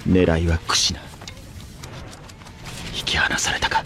狙いはクシナ。引き離されたか。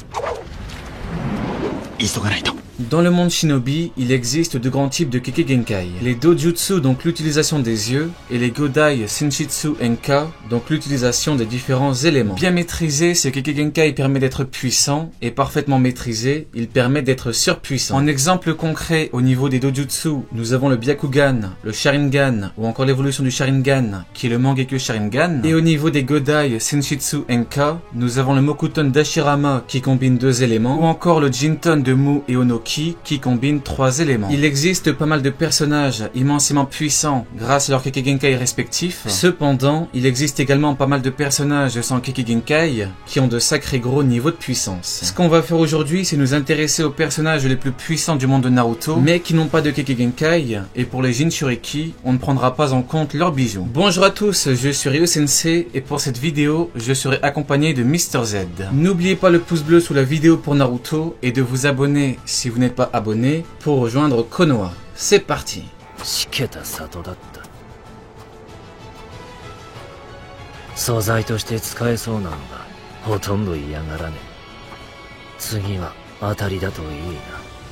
急がないと。Dans le monde shinobi, il existe deux grands types de Kekkei Genkai. Les dojutsu, donc l'utilisation des yeux, et les godai Senshitsu Enka, donc l'utilisation des différents éléments. Bien maîtrisé, ce Kekkei Genkai permet d'être puissant, et parfaitement maîtrisé, il permet d'être surpuissant. En exemple concret, au niveau des dojutsu, nous avons le Byakugan, le Sharingan, ou encore l'évolution du Sharingan, qui est le Mangekyo Sharingan. Et au niveau des godai Senshitsu Enka, nous avons le Mokuton d'Ashirama, qui combine deux éléments, ou encore le Jinton de Mu et Onoki, qui combine trois éléments. Il existe pas mal de personnages immensément puissants grâce à leurs Kekkei Genkai respectifs. Cependant, il existe également pas mal de personnages sans Kekkei Genkai qui ont de sacrés gros niveaux de puissance. Ce qu'on va faire aujourd'hui, c'est nous intéresser aux personnages les plus puissants du monde de Naruto, mais qui n'ont pas de Kekkei Genkai, et pour les Jinchuriki, on ne prendra pas en compte leurs bijoux. Bonjour à tous, je suis Ryo Sensei, et pour cette vidéo, je serai accompagné de Mr Z. N'oubliez pas le pouce bleu sous la vidéo pour Naruto, et de vous abonner si vous n'êtes pas abonné pour rejoindre Konoha. C'est parti.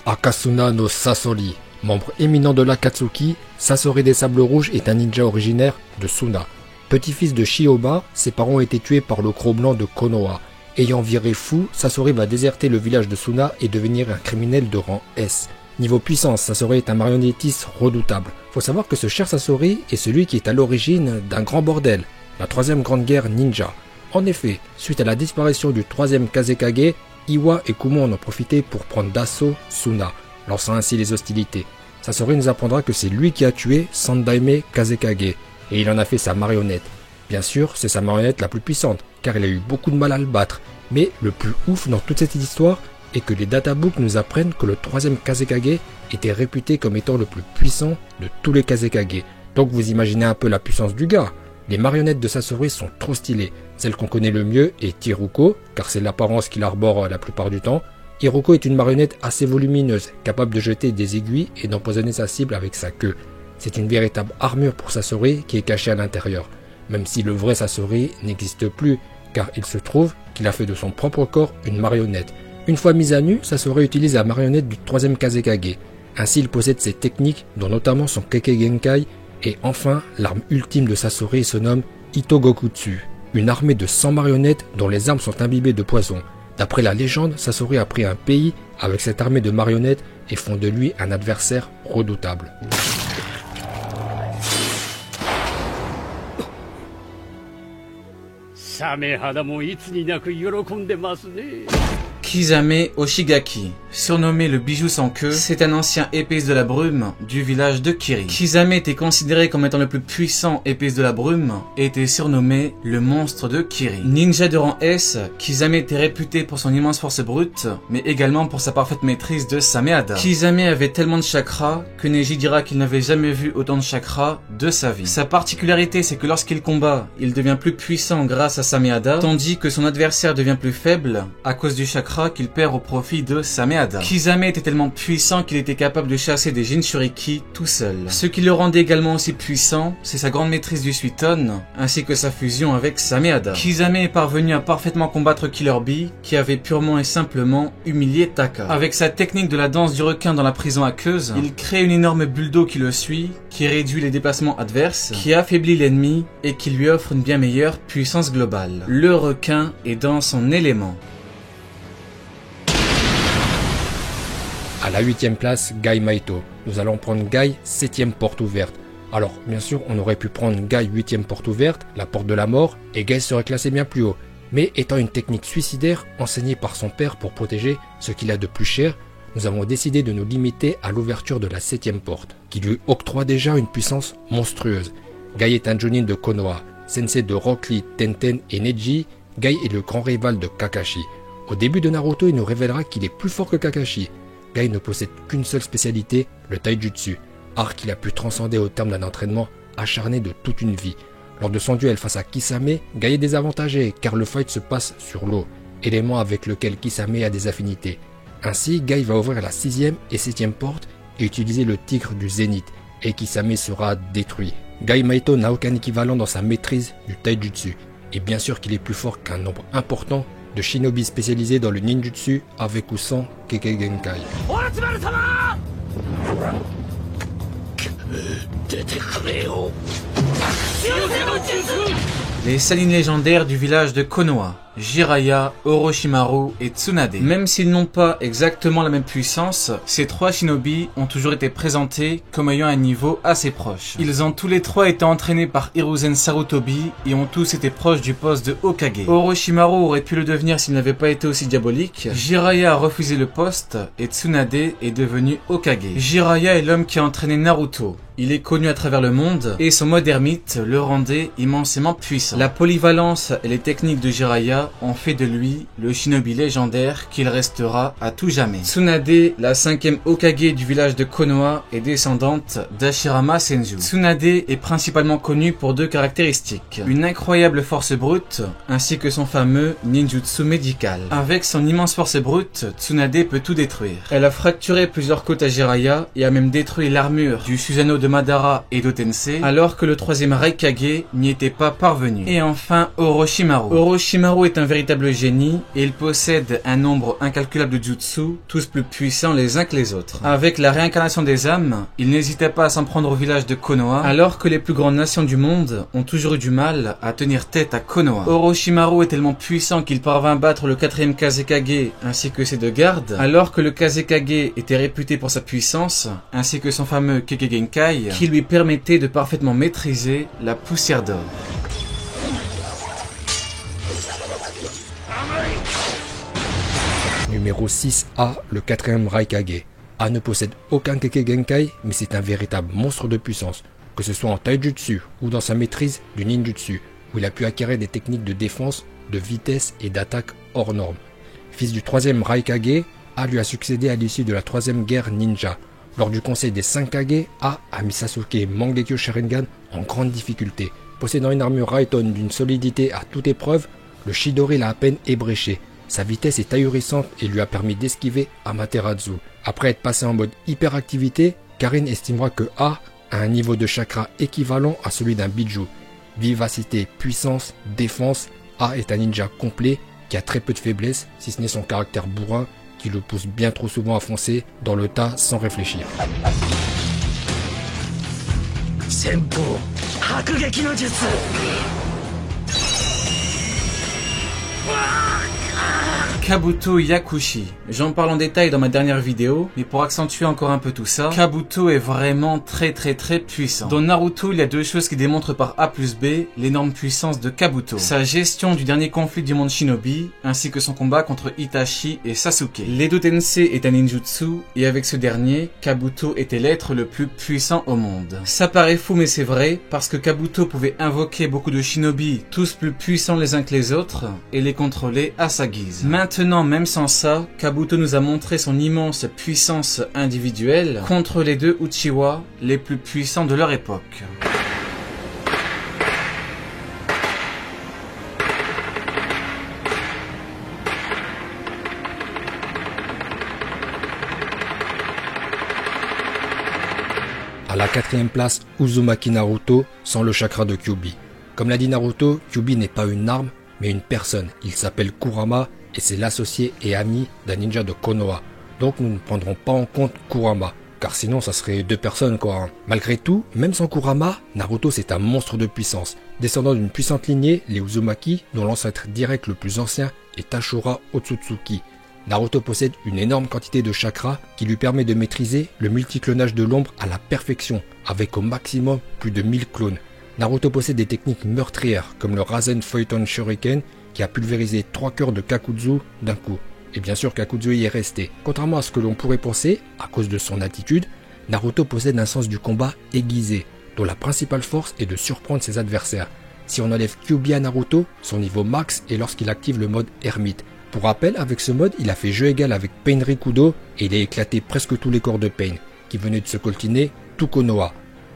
Akasuna no Sasori, membre éminent de l'Akatsuki, Sasori des Sables Rouges est un ninja originaire de Suna. Petit-fils de Shioba, ses parents ont été tués par le Cro-Blanc de Konoha. Ayant viré fou, Sasori va déserter le village de Suna et devenir un criminel de rang S. Niveau puissance, Sasori est un marionnettiste redoutable. Faut savoir que ce cher Sasori est celui qui est à l'origine d'un grand bordel, la troisième grande guerre ninja. En effet, suite à la disparition du troisième Kazekage, Iwa et Kumo en ont profité pour prendre d'assaut Suna, lançant ainsi les hostilités. Sasori nous apprendra que c'est lui qui a tué Sandaime Kazekage, et il en a fait sa marionnette. Bien sûr, c'est sa marionnette la plus puissante, car il a eu beaucoup de mal à le battre. Mais le plus ouf dans toute cette histoire est que les databooks nous apprennent que le troisième Kazekage était réputé comme étant le plus puissant de tous les Kazekage. Donc vous imaginez un peu la puissance du gars. Les marionnettes de Sasori sont trop stylées. Celle qu'on connaît le mieux est Iruko, car c'est l'apparence qu'il arbore la plupart du temps. Iruko est une marionnette assez volumineuse, capable de jeter des aiguilles et d'empoisonner sa cible avec sa queue. C'est une véritable armure pour Sasori qui est cachée à l'intérieur. Même si le vrai Sasori n'existe plus, car il se trouve qu'il a fait de son propre corps une marionnette. Une fois mise à nu, Sasori utilise la marionnette du troisième Kazekage. Ainsi il possède ses techniques, dont notamment son Kekkei Genkai, et enfin, l'arme ultime de Sasori se nomme Itogokutsu, une armée de 100 marionnettes dont les armes sont imbibées de poison. D'après la légende, Sasori a pris un pays avec cette armée de marionnettes et font de lui un adversaire redoutable. Kisame Oshigaki, surnommé le bijou sans queue, c'est un ancien épéiste de la brume du village de Kiri. Kisame était considéré comme étant le plus puissant épéiste de la brume et était surnommé le monstre de Kiri. Ninja de rang S, Kisame était réputé pour son immense force brute, mais également pour sa parfaite maîtrise de Sameada. Kisame avait tellement de chakra que Neji dira qu'il n'avait jamais vu autant de chakra de sa vie. Sa particularité, c'est que lorsqu'il combat, il devient plus puissant grâce à Sameada, tandis que son adversaire devient plus faible à cause du chakra qu'il perd au profit de Sameada. Kisame était tellement puissant qu'il était capable de chasser des Jinchuriki tout seul. Ce qui le rendait également aussi puissant, c'est sa grande maîtrise du Suiton, ainsi que sa fusion avec Sameada. Kisame est parvenu à parfaitement combattre Killer Bee, qui avait purement et simplement humilié Taka. Avec sa technique de la danse du requin dans la prison aqueuse, il crée une énorme bulle d'eau qui le suit, qui réduit les déplacements adverses, qui affaiblit l'ennemi et qui lui offre une bien meilleure puissance globale. Le requin est dans son élément. À la 8ème place, Gai Maito. Nous allons prendre Gai 7ème porte ouverte. Alors, bien sûr, on aurait pu prendre Gai 8ème porte ouverte, la porte de la mort, et Gai serait classé bien plus haut. Mais étant une technique suicidaire enseignée par son père pour protéger ce qu'il a de plus cher, nous avons décidé de nous limiter à l'ouverture de la 7ème porte, qui lui octroie déjà une puissance monstrueuse. Gai est un Jonin de Konoha, sensei de Rock Lee, Tenten et Neji. Gai est le grand rival de Kakashi. Au début de Naruto, il nous révélera qu'il est plus fort que Kakashi. Gai ne possède qu'une seule spécialité, le taijutsu, art qu'il a pu transcender au terme d'un entraînement acharné de toute une vie. Lors de son duel face à Kisame, Gai est désavantagé car le fight se passe sur l'eau, élément avec lequel Kisame a des affinités. Ainsi, Gai va ouvrir la 6ème et 7ème porte et utiliser le tigre du zénith, et Kisame sera détruit. Gai Maito n'a aucun équivalent dans sa maîtrise du taijutsu. et bien sûr qu'il est plus fort qu'un nombre important de shinobi spécialisés dans le ninjutsu avec ou sans Kekkei Genkai. Les salines légendaires du village de Konoha, Jiraiya, Orochimaru et Tsunade. Même s'ils n'ont pas exactement la même puissance, ces trois shinobi ont toujours été présentés comme ayant un niveau assez proche. Ils ont tous les trois été entraînés par Hiruzen Sarutobi et ont tous été proches du poste de Hokage. Orochimaru aurait pu le devenir s'il n'avait pas été aussi diabolique. Jiraiya a refusé le poste et Tsunade est devenu Hokage. Jiraiya est l'homme qui a entraîné Naruto. Il est connu à travers le monde et son mode ermite le rendait immensément puissant. La polyvalence et les techniques de Jiraiya ont fait de lui le shinobi légendaire qu'il restera à tout jamais. Tsunade, la 5e Hokage du village de Konoha, est descendante d'Hashirama Senju. Tsunade est principalement connu pour deux caractéristiques. Une incroyable force brute ainsi que son fameux ninjutsu médical. Avec son immense force brute, Tsunade peut tout détruire. Elle a fracturé plusieurs côtes à Jiraiya et a même détruit l'armure du Susanoo de Madara et d'Otensei, alors que le 3e Raikage n'y était pas parvenu. Et enfin, Orochimaru. Orochimaru est un véritable génie et il possède un nombre incalculable de jutsu, tous plus puissants les uns que les autres. Avec la réincarnation des âmes, il n'hésitait pas à s'en prendre au village de Konoha, alors que les plus grandes nations du monde ont toujours eu du mal à tenir tête à Konoha. Orochimaru est tellement puissant qu'il parvint à battre le 4e Kazekage ainsi que ses deux gardes, alors que le Kazekage était réputé pour sa puissance, ainsi que son fameux Kekkei Genkai, qui lui permettait de parfaitement maîtriser la poussière d'or. Numéro 6, A, le 4e Raikage. A ne possède aucun Kekkei Genkai, mais c'est un véritable monstre de puissance, que ce soit en taijutsu ou dans sa maîtrise du ninjutsu, où il a pu acquérir des techniques de défense, de vitesse et d'attaque hors normes. Fils du 3e Raikage, A lui a succédé à l'issue de la 3e guerre ninja. Lors du conseil des 5 Kage, A a mis Sasuke Mangekyo Sharingan en grande difficulté. Possédant une armure Raiton d'une solidité à toute épreuve, le Chidori l'a à peine ébréché. Sa vitesse est ahurissante et lui a permis d'esquiver Amaterasu. Après être passé en mode hyperactivité, Karin estimera que A a un niveau de chakra équivalent à celui d'un Biju. Vivacité, puissance, défense, A est un ninja complet qui a très peu de faiblesses, si ce n'est son caractère bourrin, qui le pousse bien trop souvent à foncer dans le tas sans réfléchir. Senpo, Hakugeki no Jutsu. Kabuto Yakushi. J'en parle en détail dans ma dernière vidéo, mais pour accentuer encore un peu tout ça, Kabuto est vraiment très puissant. Dans Naruto, il y a deux choses qui démontrent par A plus B l'énorme puissance de Kabuto. Sa gestion du dernier conflit du monde shinobi, ainsi que son combat contre Itachi et Sasuke. l'Edo Tensei est un ninjutsu, et avec ce dernier, Kabuto était l'être le plus puissant au monde. Ça paraît fou mais c'est vrai, parce que Kabuto pouvait invoquer beaucoup de shinobi, tous plus puissants les uns que les autres, et les contrôler à sa guise. Maintenant, même sans ça, Kabuto nous a montré son immense puissance individuelle contre les deux Uchiwa les plus puissants de leur époque. À la 4e place, Uzumaki Naruto sans le chakra de Kyuubi. Comme l'a dit Naruto, Kyuubi n'est pas une arme, mais une personne. Il s'appelle Kurama et c'est l'associé et ami d'un ninja de Konoha. Donc nous ne prendrons pas en compte Kurama, car sinon ça serait deux personnes quoi. Hein. Malgré tout, même sans Kurama, Naruto c'est un monstre de puissance. Descendant d'une puissante lignée, les Uzumaki, dont l'ancêtre direct le plus ancien est Ashura Otsutsuki. Naruto possède une énorme quantité de chakra qui lui permet de maîtriser le multiclonage de l'ombre à la perfection, avec au maximum plus de 1000 clones. Naruto possède des techniques meurtrières comme le Rasen Photon Shuriken qui a pulvérisé 3 cœurs de Kakuzu d'un coup. Et bien sûr Kakuzu y est resté. Contrairement à ce que l'on pourrait penser, à cause de son attitude, Naruto possède un sens du combat aiguisé, dont la principale force est de surprendre ses adversaires. Si on enlève Kyuubi à Naruto, son niveau max est lorsqu'il active le mode ermite. Pour rappel, avec ce mode, il a fait jeu égal avec Pain Rikudo et il a éclaté presque tous les corps de Pain, qui venaient de se coltiner tout Konoha.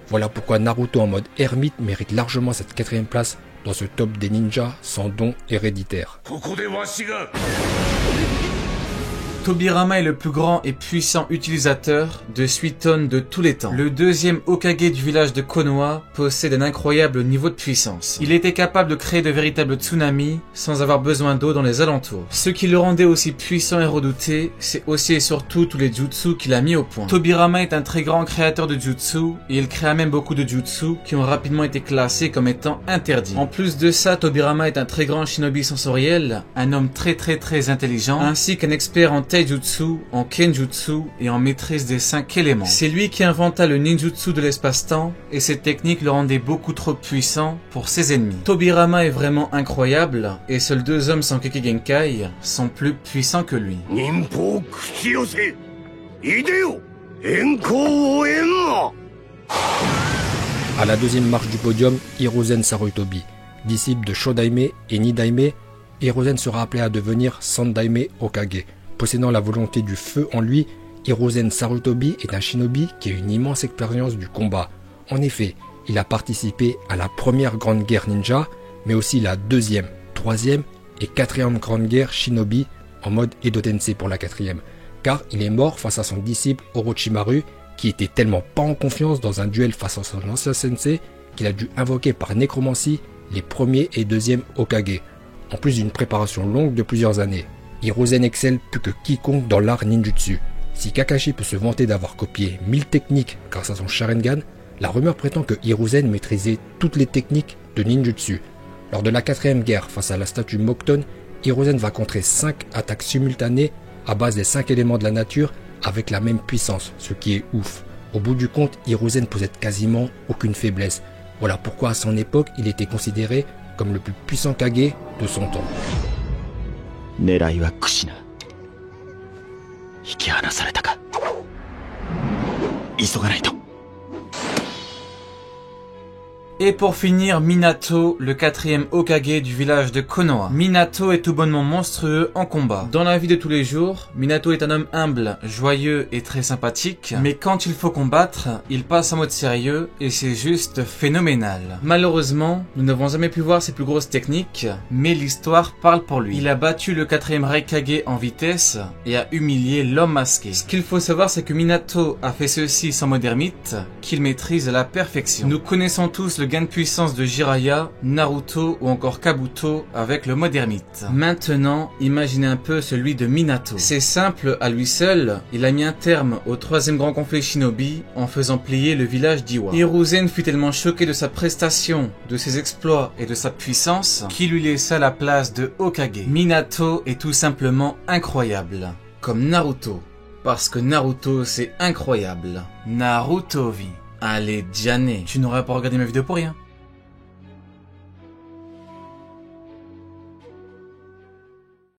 Voilà pourquoi Naruto en mode ermite mérite largement cette 4e place dans ce top des ninjas sans don héréditaire. Tobirama est le plus grand et puissant utilisateur de Suiton de tous les temps. Le deuxième Hokage du village de Konoha possède un incroyable niveau de puissance. Il était capable de créer de véritables tsunamis sans avoir besoin d'eau dans les alentours. Ce qui le rendait aussi puissant et redouté, c'est aussi et surtout tous les jutsu qu'il a mis au point. Tobirama est un très grand créateur de jutsu et il créa même beaucoup de jutsu qui ont rapidement été classés comme étant interdits. En plus de ça, Tobirama est un très grand shinobi sensoriel, un homme très intelligent, ainsi qu'un expert en taijutsu, en kenjutsu et en maîtrise des 5 éléments. C'est lui qui inventa le ninjutsu de l'espace-temps et cette technique le rendait beaucoup trop puissant pour ses ennemis. Tobirama est vraiment incroyable et seuls 2 hommes sans Kekkei Genkai sont plus puissants que lui. À la deuxième marche du podium, Hiruzen Sarutobi. Disciple de Shodaime et Nidaime, Hiruzen sera appelé à devenir Sandaime Hokage. Possédant la volonté du feu en lui, Hiruzen Sarutobi est un shinobi qui a une immense expérience du combat. En effet, il a participé à la première grande guerre ninja, mais aussi la deuxième, troisième et quatrième grande guerre shinobi en mode Edo Tensei pour la quatrième, car il est mort face à son disciple Orochimaru qui était tellement pas en confiance dans un duel face à son ancien sensei qu'il a dû invoquer par nécromancie les premiers et deuxièmes Hokage, en plus d'une préparation longue de plusieurs années. Hiruzen excelle plus que quiconque dans l'art ninjutsu. Si Kakashi peut se vanter d'avoir copié 1000 techniques grâce à son Sharingan, la rumeur prétend que Hiruzen maîtrisait toutes les techniques de ninjutsu. Lors de la quatrième guerre face à la statue Mokton, Hiruzen va contrer 5 attaques simultanées à base des 5 éléments de la nature avec la même puissance, ce qui est ouf. Au bout du compte, Hiruzen possède quasiment aucune faiblesse. Voilà pourquoi à son époque, il était considéré comme le plus puissant Kage de son temps. 狙いは苦しな。引き離されたか。急がないと。 Et pour finir, Minato, le 4e Hokage du village de Konoha. Minato est tout bonnement monstrueux en combat. Dans la vie de tous les jours, Minato est un homme humble, joyeux et très sympathique, mais quand il faut combattre, il passe en mode sérieux et c'est juste phénoménal. Malheureusement, nous n'avons jamais pu voir ses plus grosses techniques, mais l'histoire parle pour lui. Il a battu le 4e Raikage en vitesse et a humilié l'homme masqué. Ce qu'il faut savoir, c'est que Minato a fait ceci sans mode ermite, qu'il maîtrise à la perfection. Nous connaissons tous le gain de puissance de Jiraiya, Naruto ou encore Kabuto avec le mode ermite. Maintenant, imaginez un peu celui de Minato. C'est simple, à lui seul, il a mis un terme au 3e grand conflit shinobi en faisant plier le village d'Iwa. Hiruzen fut tellement choqué de sa prestation, de ses exploits et de sa puissance qu'il lui laissa la place de Hokage. Minato est tout simplement incroyable, comme Naruto, parce que Naruto c'est incroyable. Naruto vit. Allez, Diane, tu n'aurais pas regardé ma vidéo pour rien.